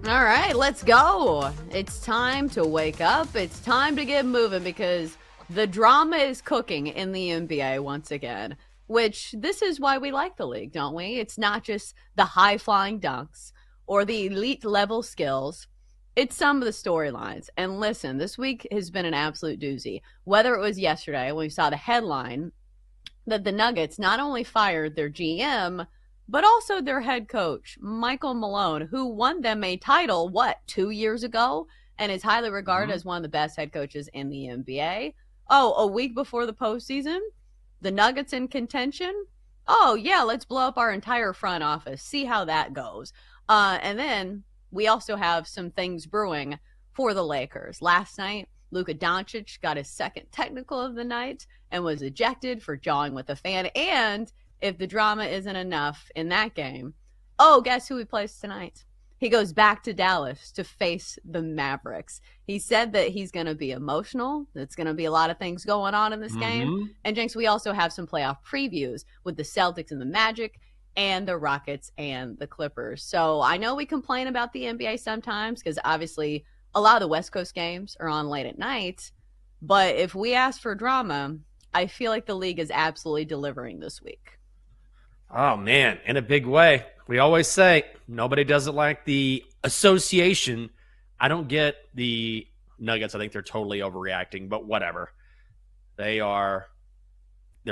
All right, let's go. It's time to wake up. It's time to get moving because the drama is cooking in the NBA once again, which this is why we like the league, don't we? It's not just the high-flying dunks or the elite level skills. It's some of the storylines. And listen, this week has been an absolute doozy. Whether it was yesterday when we saw the headline that the Nuggets not only fired their GM, but also their head coach, Michael Malone, who won them a title, 2 years ago, and is highly regarded as one of the best head coaches in the NBA. Oh, a week before the postseason, the Nuggets in contention. Oh, yeah, let's blow up our entire front office, see how that goes. And then we also have some things brewing for the Lakers. Last night, Luka Doncic got his second technical of the night and was ejected for jawing with a fan. And if the drama isn't enough in that game, guess who he plays tonight? He goes back to Dallas to face the Mavericks. He said that he's going to be emotional. There's going to be a lot of things going on in this game. And Jenks, we also have some playoff previews with the Celtics and the Magic and the Rockets and the Clippers. So I know we complain about the NBA sometimes because obviously a lot of the West Coast games are on late at night. But if we ask for drama, I feel like the league is absolutely delivering this week. Oh, man, in a big way. We always say nobody doesn't like the association. I don't get the Nuggets. I think they're totally overreacting, but whatever. They're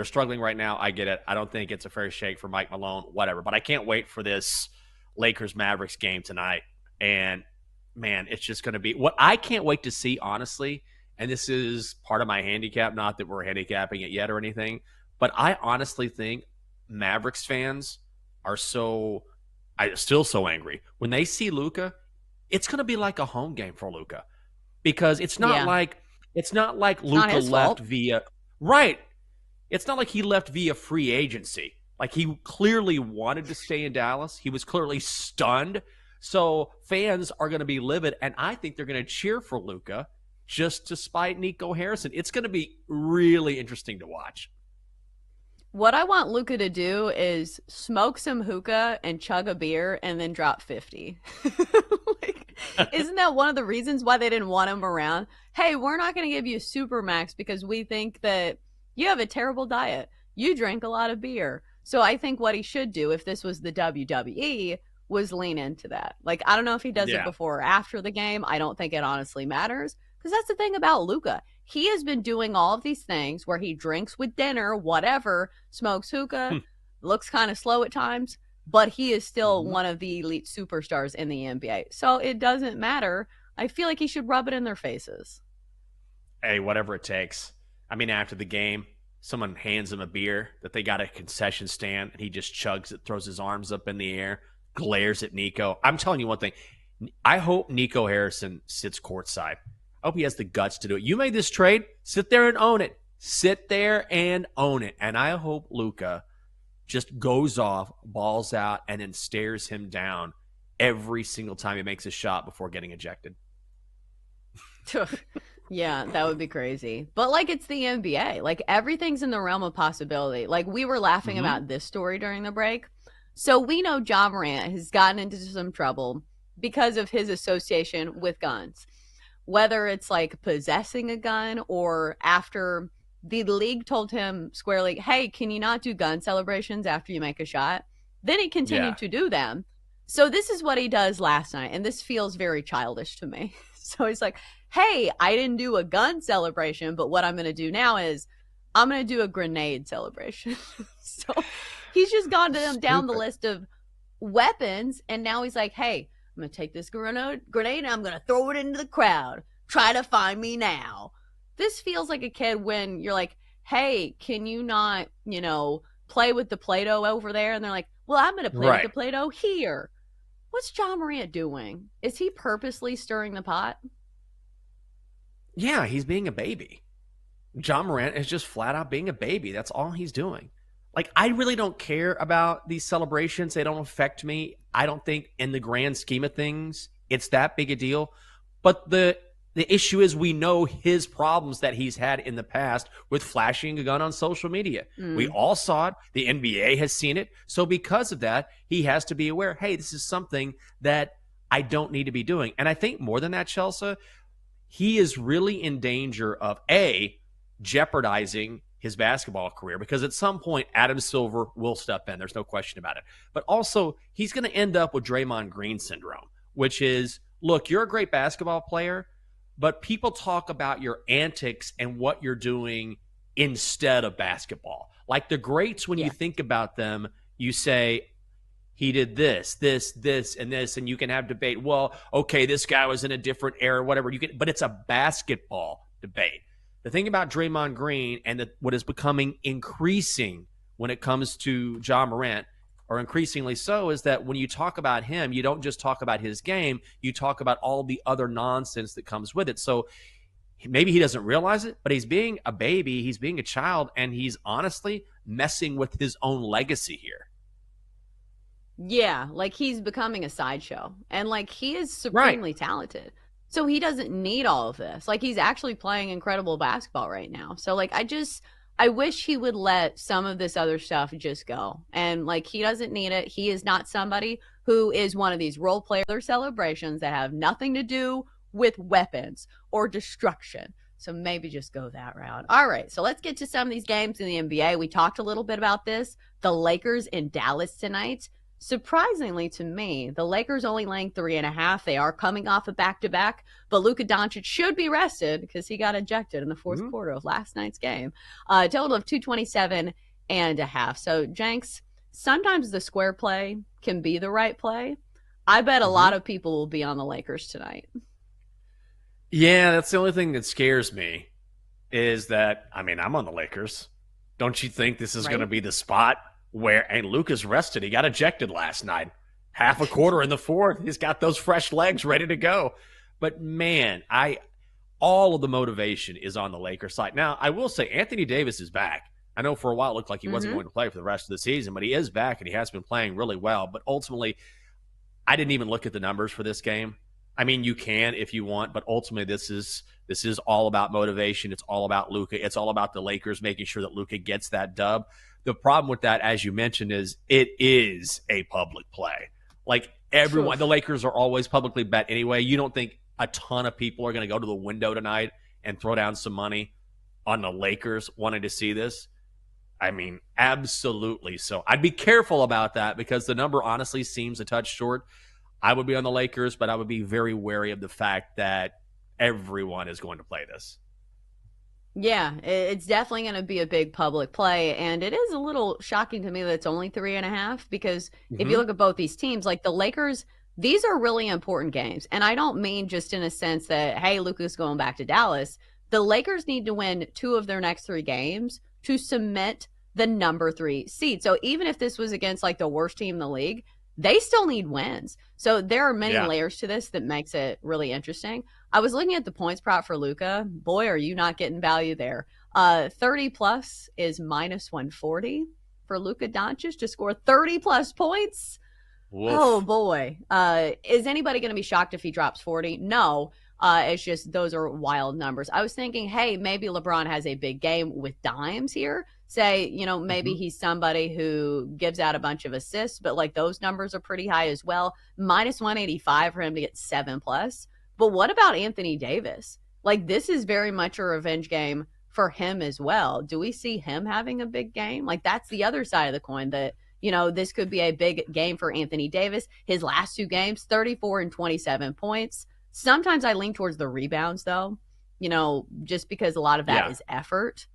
struggling right now. I get it. I don't think it's a fair shake for Mike Malone, whatever. But I can't wait for this Lakers-Mavericks game tonight. And, man, it's just going to be – what I can't wait to see, honestly, and this is part of my handicap, not that we're handicapping it yet or anything, but I honestly think – Mavericks fans are still so angry. When they see Luka, it's going to be like a home game for Luka because it's not like Luka left via right. It's not like he left via free agency. Like he clearly wanted to stay in Dallas. He was clearly stunned. So fans are going to be livid, and I think they're going to cheer for Luka just to spite Nico Harrison. It's going to be really interesting to watch. What I want Luka to do is smoke some hookah and chug a beer and then drop 50. Isn't that one of the reasons why they didn't want him around? Hey, we're not going to give you Supermax because we think that you have a terrible diet. You drink a lot of beer. So I think what he should do, if this was the WWE, was lean into that. Like, I don't know if he does it before or after the game. I don't think it honestly matters. Because that's the thing about Luka. He has been doing all of these things where he drinks with dinner, whatever, smokes hookah, looks kind of slow at times, but he is still one of the elite superstars in the NBA. So it doesn't matter. I feel like he should rub it in their faces. Hey, whatever it takes. I mean, after the game, someone hands him a beer that they got at a concession stand, and he just chugs it, throws his arms up in the air, glares at Nico. I'm telling you one thing. I hope Nico Harrison sits courtside. I hope he has the guts to do it. You made this trade. Sit there and own it. Sit there and own it. And I hope Luka just goes off, balls out, and then stares him down every single time he makes a shot before getting ejected. Yeah, that would be crazy. But, it's the NBA. Everything's in the realm of possibility. We were laughing about this story during the break. So we know Ja Morant has gotten into some trouble because of his association with guns. Whether it's possessing a gun or after the league told him squarely, hey, can you not do gun celebrations after you make a shot? Then he continued to do them. So this is what he does last night. And this feels very childish to me. So he's like, hey, I didn't do a gun celebration, but what I'm going to do now is I'm going to do a grenade celebration. So he's just gone down the list of weapons. And now he's like, hey, I'm going to take this grenade and I'm going to throw it into the crowd. Try to find me now. This feels like a kid when you're like, hey, can you not, play with the Play-Doh over there? And they're like, well, I'm going to play with the Play-Doh here. What's Ja Morant doing? Is he purposely stirring the pot? Yeah, he's being a baby. Ja Morant is just flat out being a baby. That's all he's doing. I really don't care about these celebrations. They don't affect me. I don't think in the grand scheme of things, it's that big a deal. But the issue is we know his problems that he's had in the past with flashing a gun on social media. We all saw it. The NBA has seen it. So because of that, he has to be aware, hey, this is something that I don't need to be doing. And I think more than that, Chelsea, he is really in danger of jeopardizing his basketball career, because at some point Adam Silver will step in. There's no question about it. But also, he's going to end up with Draymond Green syndrome, which is, look, you're a great basketball player, but people talk about your antics and what you're doing instead of basketball. Like the greats, when you think about them, you say, he did this, and this, and you can have debate. Well, okay, this guy was in a different era, whatever. But it's a basketball debate. The thing about Draymond Green and what is becoming increasing when it comes to Ja Morant, or increasingly so, is that when you talk about him, you don't just talk about his game, you talk about all the other nonsense that comes with it. So maybe he doesn't realize it, but he's being a baby, he's being a child, and he's honestly messing with his own legacy here. Yeah, like he's becoming a sideshow. And like he is supremely talented. So he doesn't need all of this. Like he's actually playing incredible basketball right now. So like I wish he would let some of this other stuff just go. And like he doesn't need it. He is not somebody who is one of these role player celebrations that have nothing to do with weapons or destruction. So maybe just go that route. All right, so let's get to some of these games in the NBA. We talked a little bit about this. The Lakers in Dallas tonight. Surprisingly to me, the Lakers only laying 3.5. They are coming off a back-to-back, but Luka Doncic should be rested because he got ejected in the fourth quarter of last night's game. A total of 227.5. So, Jenks, sometimes the square play can be the right play. I bet a lot of people will be on the Lakers tonight. Yeah, that's the only thing that scares me is that, I mean, I'm on the Lakers. Don't you think this is going to be the spot where, and Luka's rested. He got ejected last night. Half a quarter in the fourth. He's got those fresh legs ready to go. But man, all of the motivation is on the Lakers side. Now, I will say Anthony Davis is back. I know for a while it looked like he wasn't going to play for the rest of the season, but he is back and he has been playing really well. But ultimately, I didn't even look at the numbers for this game. I mean, you can if you want, but ultimately this is all about motivation. It's all about Luka. It's all about the Lakers making sure that Luka gets that dub. The problem with that, as you mentioned, is it is a public play. Like everyone, the Lakers are always publicly bet anyway. You don't think a ton of people are going to go to the window tonight and throw down some money on the Lakers wanting to see this? I mean, absolutely. So I'd be careful about that because the number honestly seems a touch short. I would be on the Lakers, but I would be very wary of the fact that everyone is going to play this. Yeah, it's definitely going to be a big public play. And it is a little shocking to me that it's only 3.5 because if you look at both these teams, like the Lakers, these are really important games. And I don't mean just in a sense that, hey, Luka's going back to Dallas. The Lakers need to win 2 of their next 3 games to cement the number 3 seed. So even if this was against like the worst team in the league, they still need wins. So there are many layers to this that makes it really interesting. I was looking at the points prop for Luka. Boy, are you not getting value there. 30 plus is minus 140 for Luka Doncic to score 30 plus points. Woof. Oh boy. Is anybody going to be shocked if he drops 40? No. It's just those are wild numbers. I was thinking, hey, maybe LeBron has a big game with dimes here. Say, maybe he's somebody who gives out a bunch of assists, but like those numbers are pretty high as well. Minus 185 for him to get 7 plus. But what about Anthony Davis? Like this is very much a revenge game for him as well. Do we see him having a big game? Like that's the other side of the coin that, this could be a big game for Anthony Davis. His last 2 games, 34 and 27 points. Sometimes I lean towards the rebounds though, just because a lot of that is effort.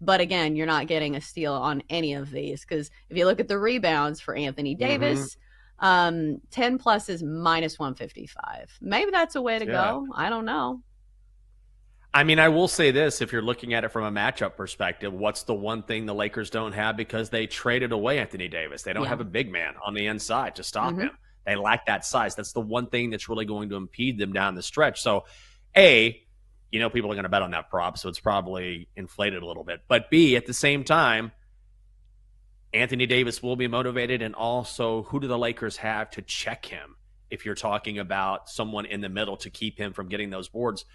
But again, you're not getting a steal on any of these because if you look at the rebounds for Anthony Davis, 10 plus is minus 155. Maybe that's a way to go. I don't know. I mean, I will say this, if you're looking at it from a matchup perspective, what's the one thing the Lakers don't have because they traded away Anthony Davis? They don't have a big man on the inside to stop him. They lack that size. That's the one thing that's really going to impede them down the stretch. So, people are going to bet on that prop, so it's probably inflated a little bit. But B, at the same time, Anthony Davis will be motivated, and also who do the Lakers have to check him if you're talking about someone in the middle to keep him from getting those boards?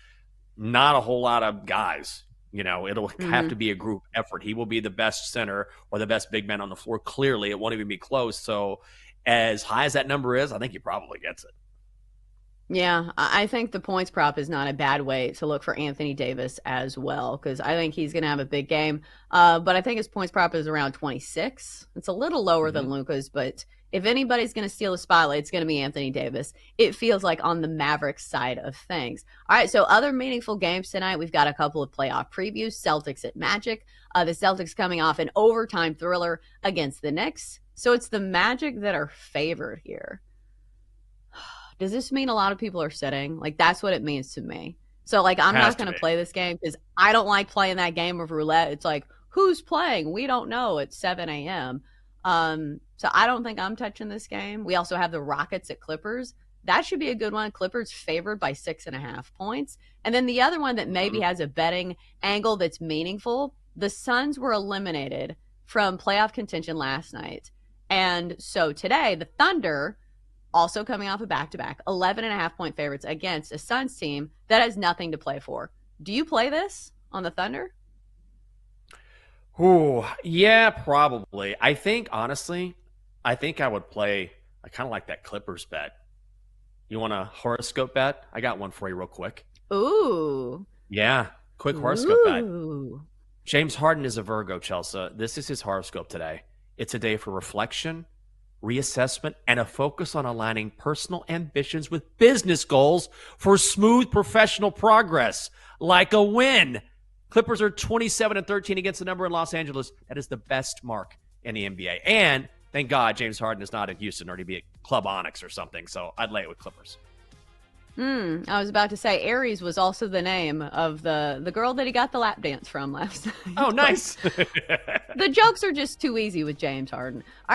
Not a whole lot of guys. It'll have to be a group effort. He will be the best center or the best big man on the floor. Clearly, it won't even be close. So as high as that number is, I think he probably gets it. Yeah, I think the points prop is not a bad way to look for Anthony Davis as well, because I think he's going to have a big game. But I think his points prop is around 26. It's a little lower Mm-hmm. than Luka's, but if anybody's going to steal the spotlight, it's going to be Anthony Davis. It feels like on the Mavericks side of things. All right, so other meaningful games tonight, we've got a couple of playoff previews. Celtics at Magic. The Celtics coming off an overtime thriller against the Knicks. So it's the Magic that are favored here. Does this mean a lot of people are sitting? Like, that's what it means to me. So, like, I'm Has not to going be. to play this game because I don't like playing that game of roulette. It's like, who's playing? We don't know. It's 7 a.m. So I don't think I'm touching this game. We also have the Rockets at Clippers. That should be a good one. Clippers favored by 6.5 points. And then the other one that maybe Mhm. has a betting angle that's meaningful, the Suns were eliminated from playoff contention last night. And so today, the Thunder also coming off a back-to-back 11.5 point favorites against a Suns team that has nothing to play for. Do you play this on the Thunder? Ooh, yeah, probably. I think honestly, I think I would play. I kind of like that Clippers bet. You want a horoscope bet? I got one for you, real quick. Ooh. Yeah, quick horoscope bet. Ooh. James Harden is a Virgo, Chelsea. This is his horoscope today. It's a day for reflection, reassessment, and a focus on aligning personal ambitions with business goals for smooth professional progress, like a win. Clippers are 27-13 against the number in Los Angeles. That is the best mark in the NBA. And thank God James Harden is not in Houston, or he'd be at Club Onyx or something. So I'd lay it with Clippers. I was about to say Aries was also the name of the girl that he got the lap dance from last Oh, night. nice. The jokes are just too easy with James Harden. All right.